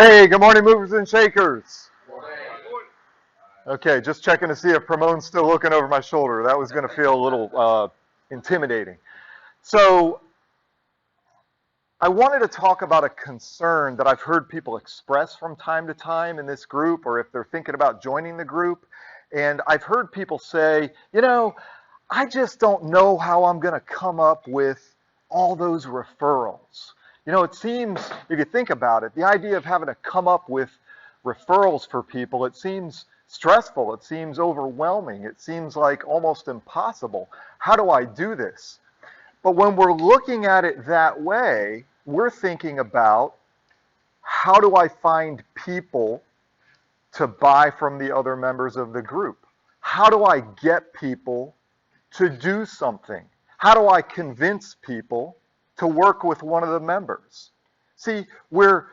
Hey, good morning, movers and shakers. Okay, just checking to see if Pramon's still looking over my shoulder. That was going to feel a little intimidating. So I wanted to talk about a concern that I've heard people express from time to time in this group, or if they're thinking about joining the group. And I've heard people say, I just don't know how I'm going to come up with all those referrals. It seems, if you think about it, the idea of having to come up with referrals for people, it seems stressful. It seems overwhelming. It seems like almost impossible. How do I do this? But when we're looking at it that way, we're thinking about, how do I find people to buy from the other members of the group? How do I get people to do something? How do I convince people to work with one of the members? See, we're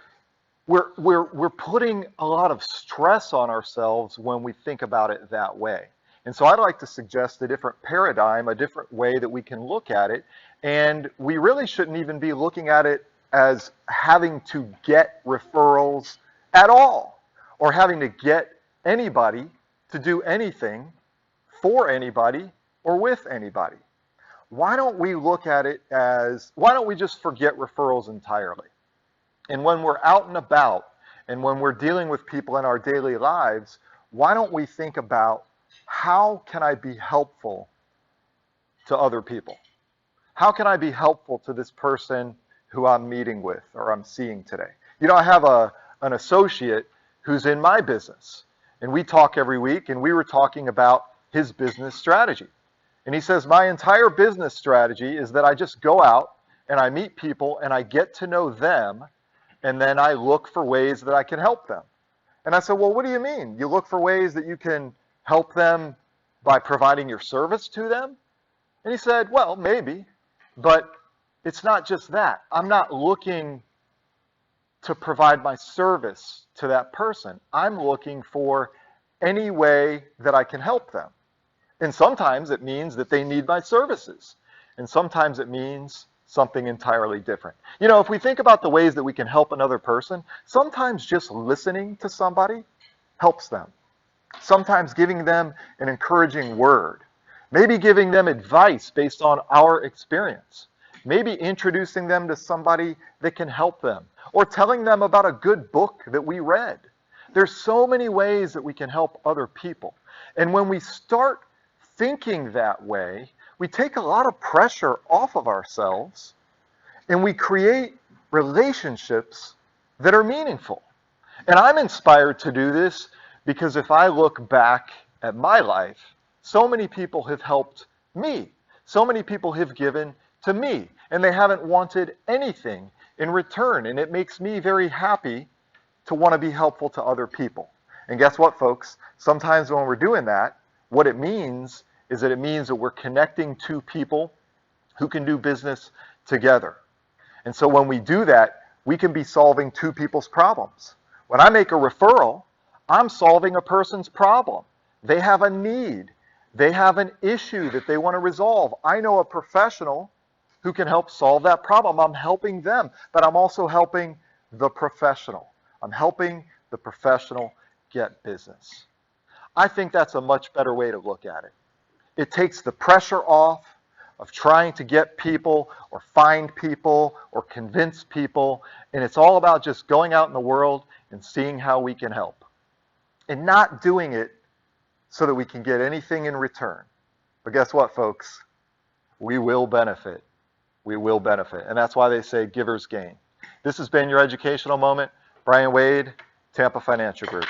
putting a lot of stress on ourselves when we think about it that way. And so I'd like to suggest a different paradigm, a different way that we can look at it. And we really shouldn't even be looking at it as having to get referrals at all, or having to get anybody to do anything for anybody or with anybody. Why don't we look at it as, why don't we just forget referrals entirely? And when we're out and about, and when we're dealing with people in our daily lives, why don't we think about, how can I be helpful to other people? How can I be helpful to this person who I'm meeting with or I'm seeing today? I have an associate who's in my business, and we talk every week, and we were talking about his business strategy. And he says, my entire business strategy is that I just go out and I meet people and I get to know them, and then I look for ways that I can help them. And I said, well, what do you mean? You look for ways that you can help them by providing your service to them? And he said, well, maybe, but it's not just that. I'm not looking to provide my service to that person. I'm looking for any way that I can help them. And sometimes it means that they need my services. And sometimes it means something entirely different. If we think about the ways that we can help another person, sometimes just listening to somebody helps them. Sometimes giving them an encouraging word. Maybe giving them advice based on our experience. Maybe introducing them to somebody that can help them. Or telling them about a good book that we read. There's so many ways that we can help other people. And when we start thinking that way, we take a lot of pressure off of ourselves, and we create relationships that are meaningful. And I'm inspired to do this because if I look back at my life, so many people have helped me. So many people have given to me, and they haven't wanted anything in return. And it makes me very happy to want to be helpful to other people. And guess what, folks? Sometimes when we're doing that, what it means is that it means that we're connecting two people who can do business together. And so when we do that, we can be solving two people's problems. When I make a referral, I'm solving a person's problem. They have a need. They have an issue that they want to resolve. I know a professional who can help solve that problem. I'm helping them, but I'm also helping the professional. I'm helping the professional get business. I think that's a much better way to look at it. It takes the pressure off of trying to get people or find people or convince people, and it's all about just going out in the world and seeing how we can help. And not doing it so that we can get anything in return. But guess what, folks? We will benefit. We will benefit. And that's why they say givers gain. This has been your educational moment. Brian Wade, Tampa Financial Group.